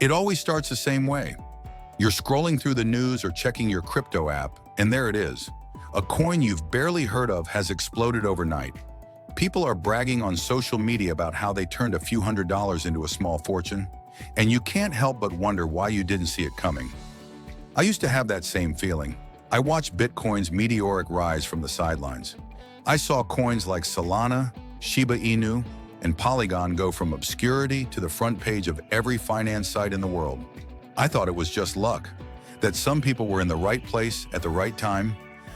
It always starts the same way. You're scrolling through the news or checking your crypto app, and there it is. A coin you've barely heard of has exploded overnight. People are bragging on social media about how they turned a few $100s into a small fortune, and you can't help but wonder why you didn't see it coming. I used to have that same feeling. I watched Bitcoin's meteoric rise from the sidelines. I saw coins like Solana, Shiba Inu, and Polygon go from obscurity to the front page of every finance site in the world. I thought it was just luck, that some people were in the right place at the right time,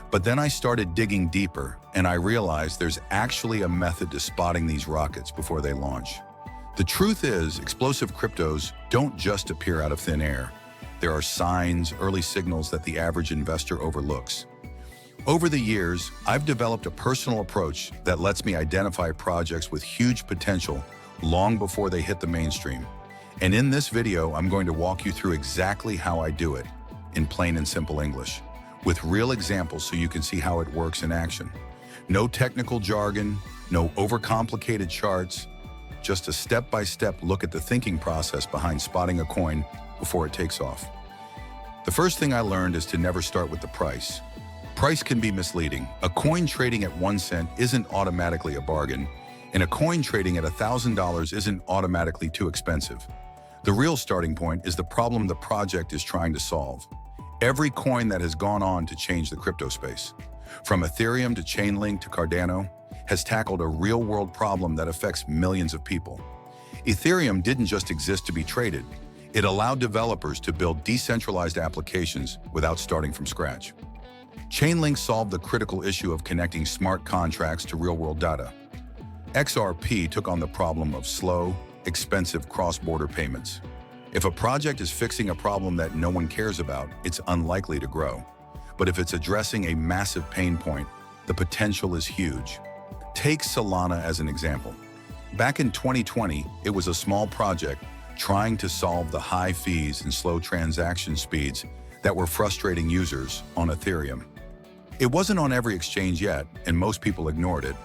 but then I started digging deeper and I realized there's actually a method to spotting these rockets before they launch. The truth is, explosive cryptos don't just appear out of thin air. There are signs, early signals that the average investor overlooks. Over the years, I've developed a personal approach that lets me identify projects with huge potential long before they hit the mainstream. And in this video, I'm going to walk you through exactly how I do it, in plain and simple English, with real examples so you can see how it works in action. No technical jargon, no overcomplicated charts, just a step-by-step look at the thinking process behind spotting a coin before it takes off. The first thing I learned is to never start with the price. Price can be misleading. A coin trading at 1 cent isn't automatically a bargain, and a coin trading at $1,000 isn't automatically too expensive. The real starting point is the problem the project is trying to solve. Every coin that has gone on to change the crypto space, from Ethereum to Chainlink to Cardano, has tackled a real-world problem that affects millions of people. Ethereum didn't just exist to be traded. It allowed developers to build decentralized applications without starting from scratch. Chainlink solved the critical issue of connecting smart contracts to real-world data. XRP took on the problem of slow, expensive cross-border payments. If a project is fixing a problem that no one cares about, it's unlikely to grow. But if it's addressing a massive pain point, the potential is huge. Take Solana as an example. Back in 2020, it was a small project trying to solve the high fees and slow transaction speeds that were frustrating users on Ethereum. It wasn't on every exchange yet, and most people ignored it.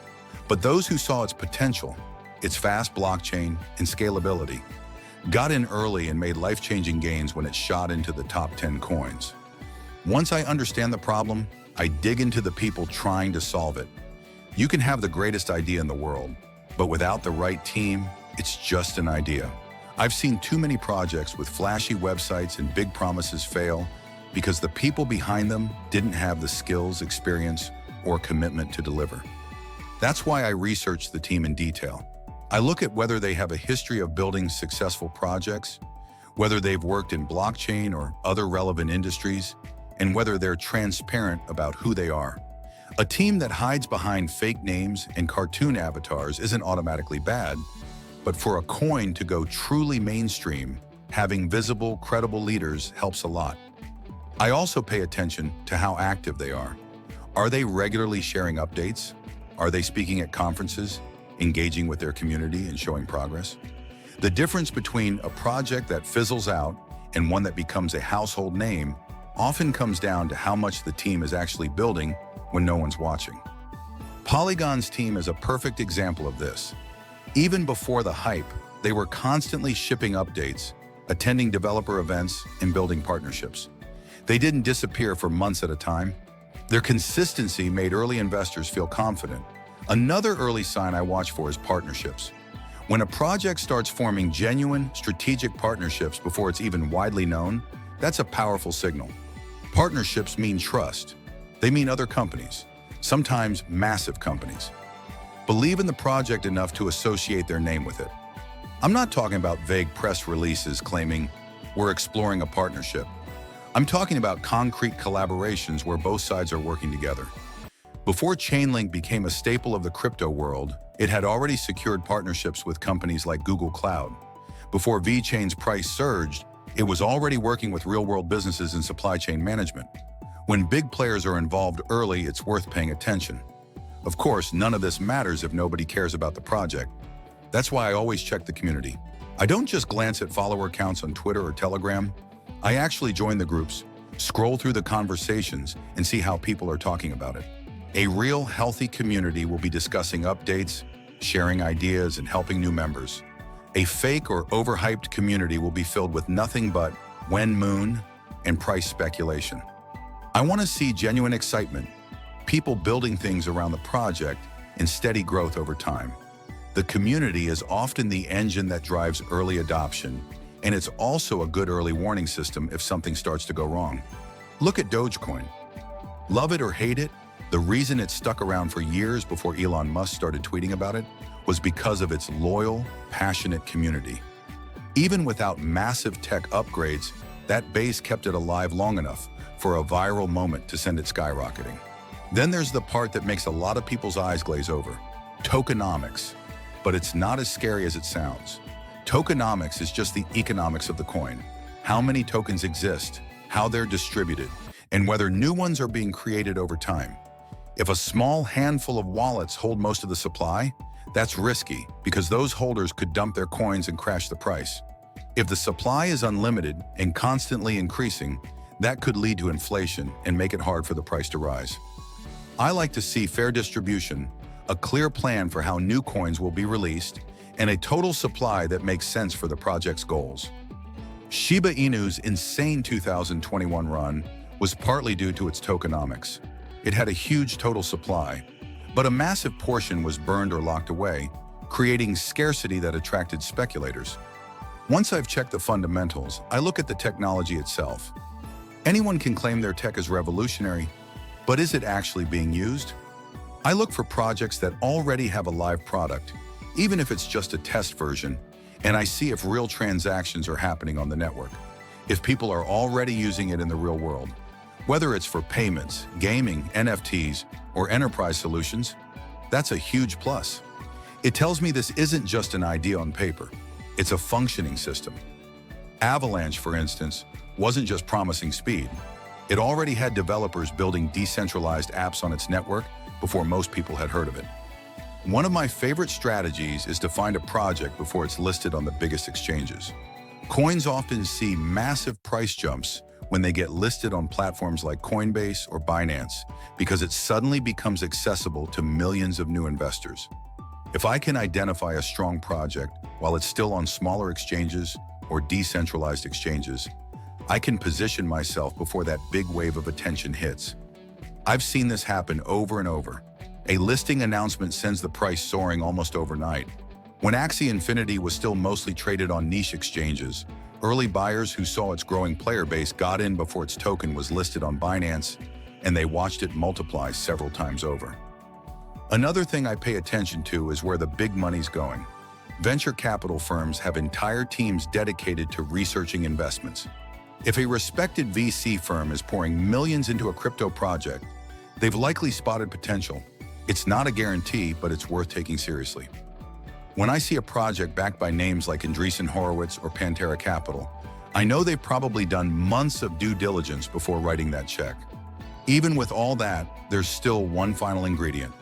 But those who saw its potential, its fast blockchain and scalability, got in early and made life-changing gains when it shot into the top 10 coins. Once I understand the problem, I dig into the people trying to solve it. You can have the greatest idea in the world, but without the right team, it's just an idea. I've seen too many projects with flashy websites and big promises fail because the people behind them didn't have the skills, experience, or commitment to deliver. That's why I research the team in detail. I look at whether they have a history of building successful projects, whether they've worked in blockchain or other relevant industries, and whether they're transparent about who they are. A team that hides behind fake names and cartoon avatars isn't automatically bad, but for a coin to go truly mainstream, having visible, credible leaders helps a lot. I also pay attention to how active they are. Are they regularly sharing updates? Are they speaking at conferences, engaging with their community and showing progress? The difference between a project that fizzles out and one that becomes a household name often comes down to how much the team is actually building when no one's watching. Polygon's team is a perfect example of this. Even before the hype, they were constantly shipping updates, attending developer events, and building partnerships. They didn't disappear for months at a time. Their consistency made early investors feel confident. Another early sign I watch for is partnerships. When a project starts forming genuine, strategic partnerships before it's even widely known, that's a powerful signal. Partnerships mean trust. They mean other companies, sometimes massive companies, believe in the project enough to associate their name with it. I'm not talking about vague press releases claiming we're exploring a partnership. I'm talking about concrete collaborations where both sides are working together. Before Chainlink became a staple of the crypto world, it had already secured partnerships with companies like Google Cloud. Before VeChain's price surged, it was already working with real-world businesses in supply chain management. When big players are involved early, it's worth paying attention. Of course, none of this matters if nobody cares about the project. That's why I always check the community. I don't just glance at follower counts on Twitter or Telegram. I actually join the groups, scroll through the conversations, and see how people are talking about it. A real, healthy community will be discussing updates, sharing ideas, and helping new members. A fake or overhyped community will be filled with nothing but when moon and price speculation. I want to see genuine excitement, people building things around the project, and steady growth over time. The community is often the engine that drives early adoption, and it's also a good early warning system if something starts to go wrong. Look at Dogecoin. Love it or hate it, the reason it stuck around for years before Elon Musk started tweeting about it was because of its loyal, passionate community. Even without massive tech upgrades, that base kept it alive long enough for a viral moment to send it skyrocketing. Then there's the part that makes a lot of people's eyes glaze over: tokenomics. But it's not as scary as it sounds. Tokenomics is just the economics of the coin. How many tokens exist, how they're distributed, and whether new ones are being created over time. If a small handful of wallets hold most of the supply, that's risky because those holders could dump their coins and crash the price. If the supply is unlimited and constantly increasing, that could lead to inflation and make it hard for the price to rise. I like to see fair distribution, a clear plan for how new coins will be released, and a total supply that makes sense for the project's goals. Shiba Inu's insane 2021 run was partly due to its tokenomics. It had a huge total supply, but a massive portion was burned or locked away, creating scarcity that attracted speculators. Once I've checked the fundamentals, I look at the technology itself. Anyone can claim their tech is revolutionary, but is it actually being used? I look for projects that already have a live product, even if it's just a test version, and I see if real transactions are happening on the network, if people are already using it in the real world. Whether it's for payments, gaming, NFTs, or enterprise solutions, that's a huge plus. It tells me this isn't just an idea on paper, it's a functioning system. Avalanche, for instance, wasn't just promising speed. It already had developers building decentralized apps on its network before most people had heard of it. One of my favorite strategies is to find a project before it's listed on the biggest exchanges. Coins often see massive price jumps when they get listed on platforms like Coinbase or Binance because it suddenly becomes accessible to millions of new investors. If I can identify a strong project while it's still on smaller exchanges or decentralized exchanges, I can position myself before that big wave of attention hits. I've seen this happen over and over. A listing announcement sends the price soaring almost overnight. When Axie Infinity was still mostly traded on niche exchanges, early buyers who saw its growing player base got in before its token was listed on Binance, and they watched it multiply several times over. Another thing I pay attention to is where the big money's going. Venture capital firms have entire teams dedicated to researching investments. If a respected VC firm is pouring millions into a crypto project, they've likely spotted potential. It's not a guarantee, but it's worth taking seriously. When I see a project backed by names like Andreessen Horowitz or Pantera Capital, I know they've probably done months of due diligence before writing that check. Even with all that, there's still one final ingredient: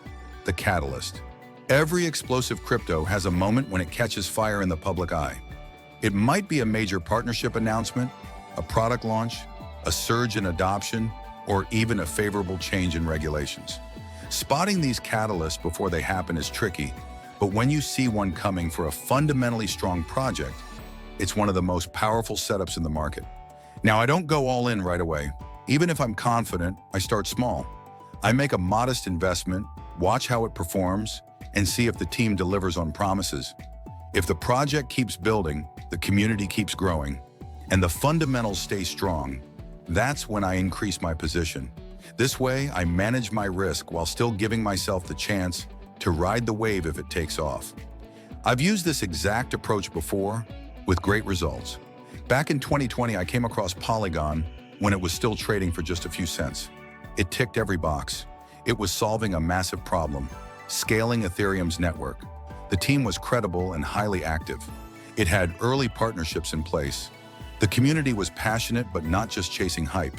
the catalyst. Every explosive crypto has a moment when it catches fire in the public eye. It might be a major partnership announcement, a product launch, a surge in adoption, or even a favorable change in regulations. Spotting these catalysts before they happen is tricky, but when you see one coming for a fundamentally strong project, it's one of the most powerful setups in the market. Now, I don't go all in right away. Even if I'm confident, I start small. I make a modest investment, watch how it performs, and see if the team delivers on promises. If the project keeps building, the community keeps growing, and the fundamentals stay strong, that's when I increase my position. This way, I manage my risk while still giving myself the chance to ride the wave if it takes off. I've used this exact approach before with great results. Back in 2020, I came across Polygon when it was still trading for just a few cents. It ticked every box. It was solving a massive problem, scaling Ethereum's network. The team was credible and highly active. It had early partnerships in place. The community was passionate but not just chasing hype.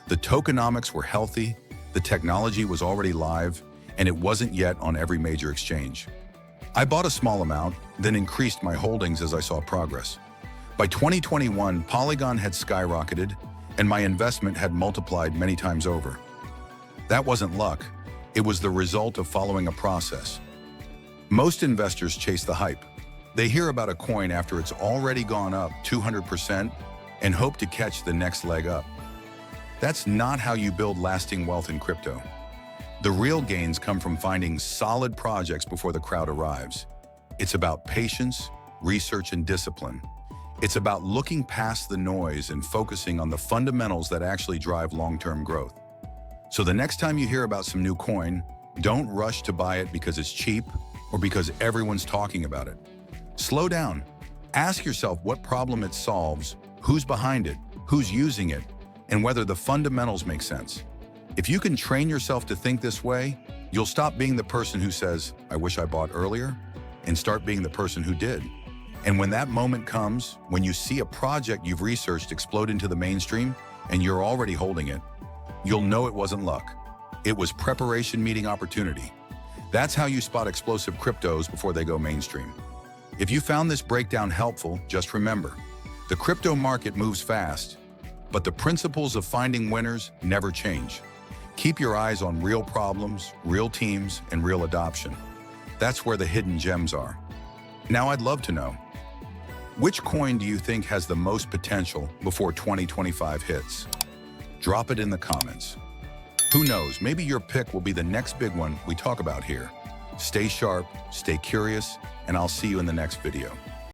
The tokenomics were healthy, the technology was already live, and it wasn't yet on every major exchange. I bought a small amount, then increased my holdings as I saw progress. By 2021, Polygon had skyrocketed, and my investment had multiplied many times over. That wasn't luck, it was the result of following a process. Most investors chase the hype. They hear about a coin after it's already gone up 200% and hope to catch the next leg up. That's not how you build lasting wealth in crypto. The real gains come from finding solid projects before the crowd arrives. It's about patience, research, and discipline. It's about looking past the noise and focusing on the fundamentals that actually drive long-term growth. So the next time you hear about some new coin, don't rush to buy it because it's cheap or because everyone's talking about it. Slow down. Ask yourself what problem it solves, who's behind it, who's using it, and whether the fundamentals make sense. If you can train yourself to think this way, you'll stop being the person who says, "I wish I bought earlier," and start being the person who did. And when that moment comes, when you see a project you've researched explode into the mainstream and you're already holding it, you'll know it wasn't luck. It was preparation meeting opportunity. That's how you spot explosive cryptos before they go mainstream. If you found this breakdown helpful, just remember, the crypto market moves fast, but the principles of finding winners never change. Keep your eyes on real problems, real teams, and real adoption. That's where the hidden gems are. Now I'd love to know, which coin do you think has the most potential before 2025 hits? Drop it in the comments. Who knows, maybe your pick will be the next big one we talk about here. Stay sharp, stay curious, and I'll see you in the next video.